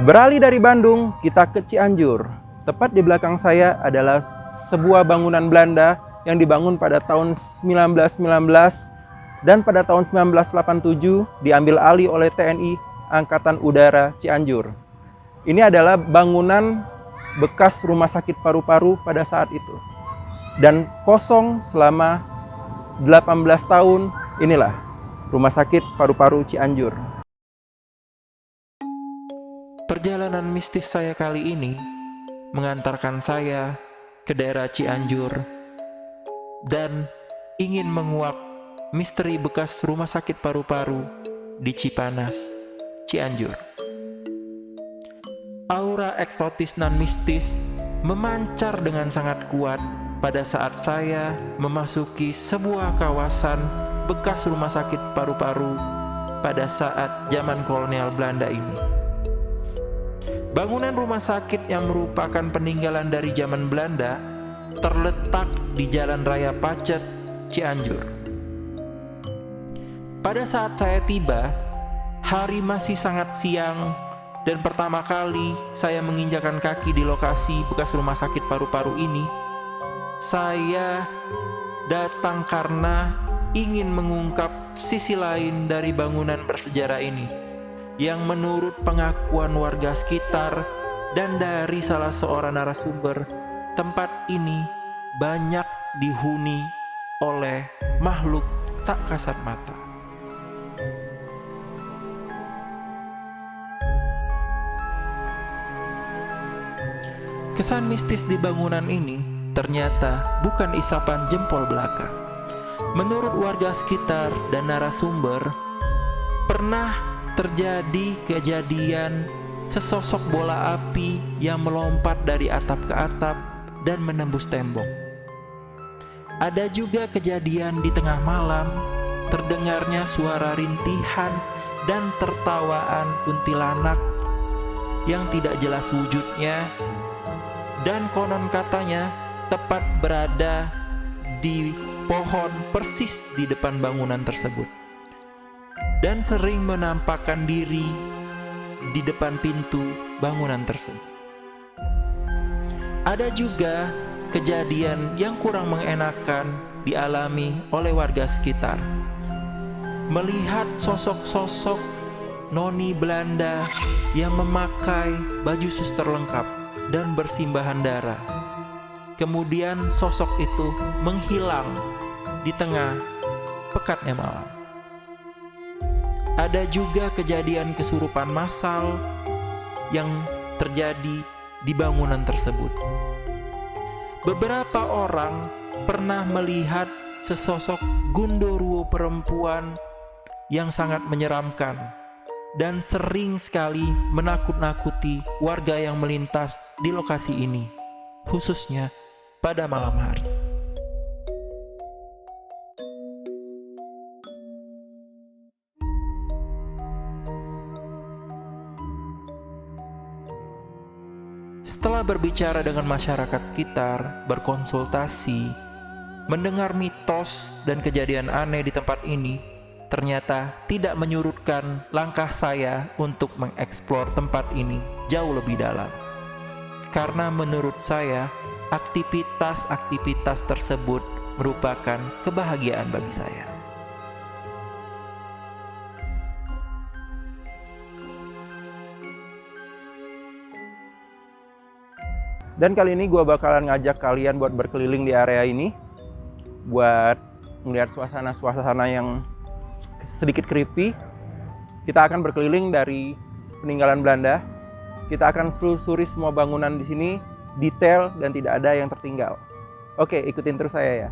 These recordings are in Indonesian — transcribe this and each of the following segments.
Beralih dari Bandung, kita ke Cianjur. Tepat di belakang saya adalah sebuah bangunan Belanda yang dibangun pada tahun 1919 dan pada tahun 1987 diambil alih oleh TNI Angkatan Udara Cianjur. Ini adalah bangunan bekas rumah sakit paru-paru pada saat itu. Dan kosong selama 18 tahun, inilah Rumah Sakit Paru-Paru Cianjur. Perjalanan mistis saya kali ini mengantarkan saya ke daerah Cianjur dan ingin menguak misteri bekas rumah sakit paru-paru di Cipanas, Cianjur. Aura eksotis dan mistis memancar dengan sangat kuat pada saat saya memasuki sebuah kawasan bekas rumah sakit paru-paru pada saat zaman kolonial Belanda ini. Bangunan rumah sakit yang merupakan peninggalan dari zaman Belanda terletak di Jalan Raya Pacet, Cianjur. Pada saat saya tiba, hari masih sangat siang dan pertama kali saya menginjakan kaki di lokasi bekas rumah sakit paru-paru ini, saya datang karena ingin mengungkap sisi lain dari bangunan bersejarah ini, yang menurut pengakuan warga sekitar dan dari salah seorang narasumber, tempat ini banyak dihuni oleh makhluk tak kasat mata. Kesan mistis di bangunan ini ternyata bukan isapan jempol belaka. Menurut warga sekitar dan narasumber, pernah terjadi kejadian sesosok bola api yang melompat dari atap ke atap dan menembus tembok. Ada juga kejadian di tengah malam terdengarnya suara rintihan dan tertawaan kuntilanak yang tidak jelas wujudnya, dan konon katanya tepat berada di pohon persis di depan bangunan tersebut, dan sering menampakkan diri di depan pintu bangunan tersebut. Ada juga kejadian yang kurang mengenakan dialami oleh warga sekitar. Melihat sosok-sosok noni Belanda yang memakai baju suster lengkap dan bersimbahan darah. Kemudian sosok itu menghilang di tengah pekatnya malam. Ada juga kejadian kesurupan massal yang terjadi di bangunan tersebut. Beberapa orang pernah melihat sesosok gundurwo perempuan yang sangat menyeramkan dan sering sekali menakut-nakuti warga yang melintas di lokasi ini, khususnya pada malam hari. Setelah berbicara dengan masyarakat sekitar, berkonsultasi, mendengar mitos dan kejadian aneh di tempat ini, ternyata tidak menyurutkan langkah saya untuk mengeksplor tempat ini jauh lebih dalam. Karena menurut saya, aktivitas-aktivitas tersebut merupakan kebahagiaan bagi saya. Dan kali ini gue bakalan ngajak kalian buat berkeliling di area ini, buat melihat suasana-suasana yang sedikit creepy. Kita akan berkeliling dari peninggalan Belanda. Kita akan selusuri semua bangunan di sini, detail dan tidak ada yang tertinggal. Oke, ikutin terus saya ya.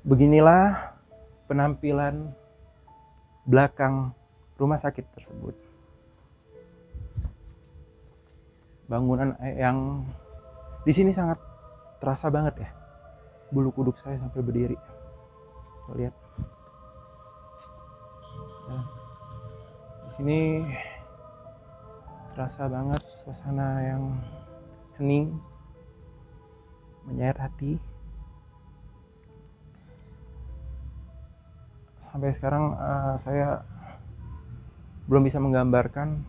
Beginilah penampilan belakang rumah sakit tersebut. Bangunan yang di sini sangat terasa banget ya. Bulu kuduk saya sampai berdiri. Lihat. Nah, di sini terasa banget suasana yang hening, menyayat hati. Sampai sekarang saya belum bisa menggambarkan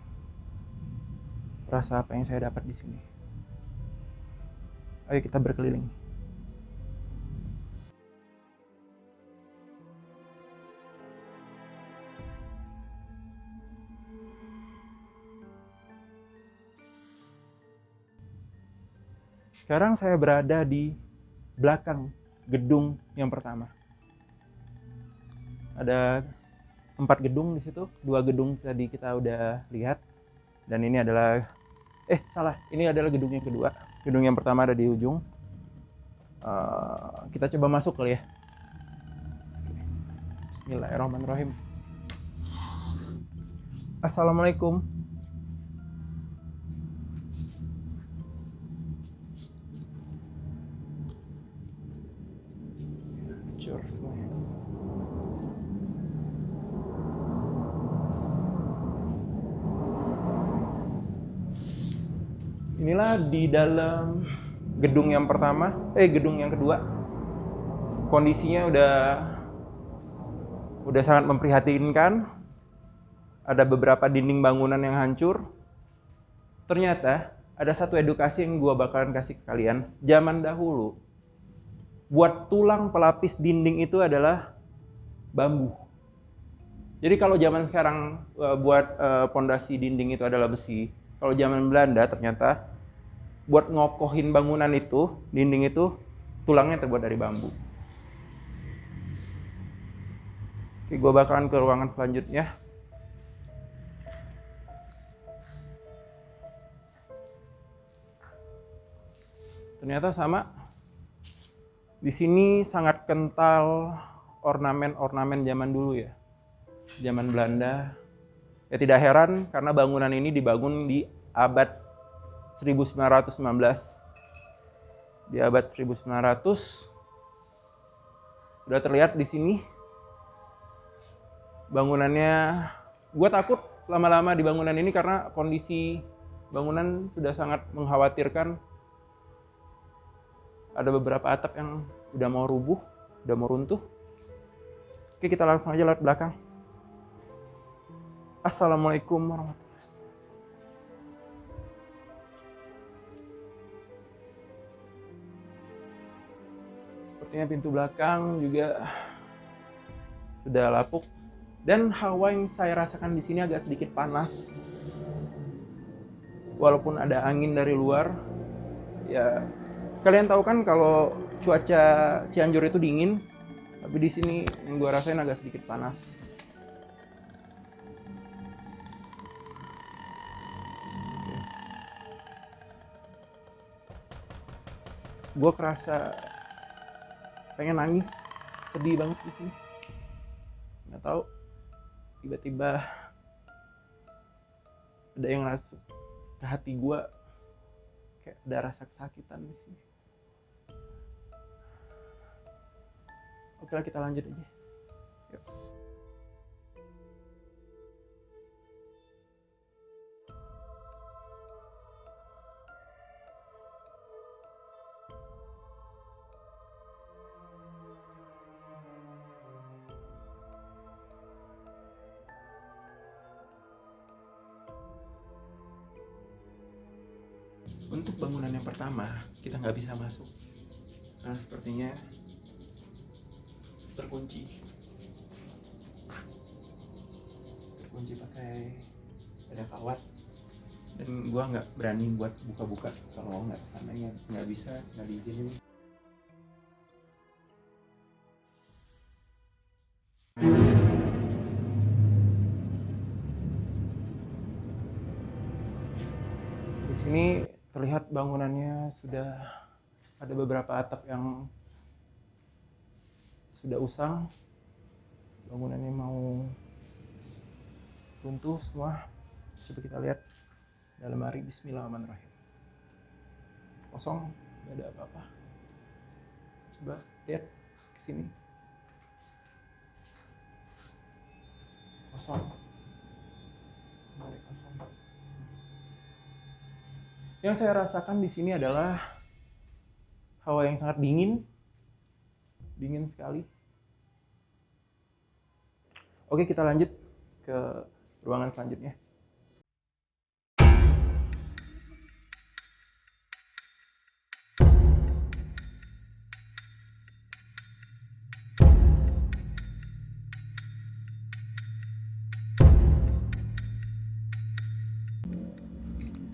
rasa apa yang saya dapat di sini. Ayo kita berkeliling. Sekarang saya berada di belakang gedung yang pertama. Ada 4 gedung di situ, 2 gedung tadi kita udah lihat, dan ini adalah ini adalah gedung yang kedua. Gedung yang pertama ada di ujung. Kita coba masuk kali ya. Bismillahirrahmanirrahim. Assalamualaikum. Hancur semuanya. Inilah di dalam gedung yang pertama, gedung yang kedua. Kondisinya udah sangat memprihatinkan. Ada beberapa dinding bangunan yang hancur. Ternyata ada satu edukasi yang gua bakalan kasih ke kalian. Zaman dahulu, buat tulang pelapis dinding itu adalah bambu. Jadi kalau zaman sekarang buat pondasi dinding itu adalah besi. Kalau zaman Belanda ternyata buat ngokohin bangunan itu, dinding itu, tulangnya terbuat dari bambu. Oke, gue bakalan ke ruangan selanjutnya. Ternyata sama. Di sini sangat kental ornamen-ornamen zaman dulu ya. Zaman Belanda. Ya tidak heran karena bangunan ini dibangun di abad 1919. Di abad 1900 sudah terlihat di sini bangunannya. Gue takut lama-lama di bangunan ini karena kondisi bangunan sudah sangat mengkhawatirkan. Ada beberapa atap yang udah mau rubuh, udah mau runtuh. Oke, kita langsung aja lihat belakang. Assalamualaikum warahmatullahi wabarakatuh. Sepertinya pintu belakang juga sudah lapuk, dan hawa yang saya rasakan di sini agak sedikit panas. Walaupun ada angin dari luar, ya kalian tahu kan kalau cuaca Cianjur itu dingin, tapi di sini yang gua rasain agak sedikit panas. Gue kerasa pengen nangis, sedih banget di sini. Nggak tahu, tiba-tiba ada yang masuk ke hati gue, kayak ada rasa kesakitan di sini. Oke lah, kita lanjut aja. Yuk. Untuk bangunan yang pertama, kita nggak bisa masuk karena sepertinya terkunci pakai ada kawat, dan gua nggak berani buat buka-buka kalau nggak kesananya, nggak bisa, nggak diizinin. Di sini terlihat bangunannya sudah ada beberapa atap yang sudah usang, bangunannya mau runtuh semua. Coba kita lihat dalam hari. Bismillahirrahmanirrahim. Kosong, nggak ada apa-apa. Coba lihat ke sini. Kosong. Kosong. Yang saya rasakan di sini adalah hawa yang sangat dingin. Dingin sekali. Oke, kita lanjut ke ruangan selanjutnya.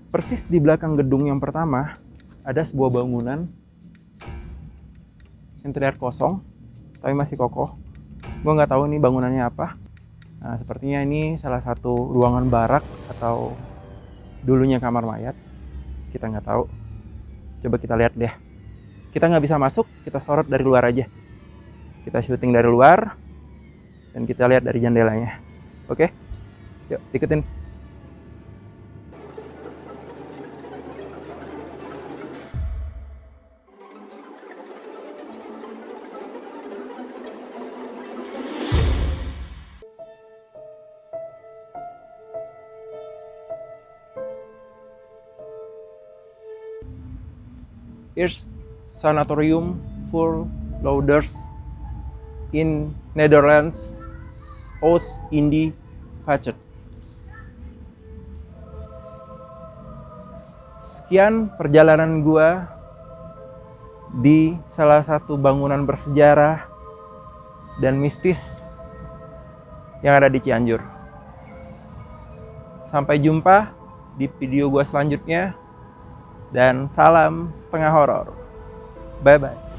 Persis di belakang gedung yang pertama ada sebuah bangunan yang terlihat kosong tapi masih kokoh. Gue nggak tahu ini bangunannya apa. Nah, sepertinya ini salah satu ruangan barak atau dulunya kamar mayat. Kita nggak tahu. Coba kita lihat deh. Kita nggak bisa masuk, kita sorot dari luar aja. Kita syuting dari luar dan kita lihat dari jendelanya. Oke? Yuk, ikutin. Eerst Sanatorium voor Louders in Netherlands, Oost-Indie Facet. Sekian perjalanan gua di salah satu bangunan bersejarah dan mistis yang ada di Cianjur. Sampai jumpa di video gua selanjutnya. Dan salam setengah horor. Bye-bye.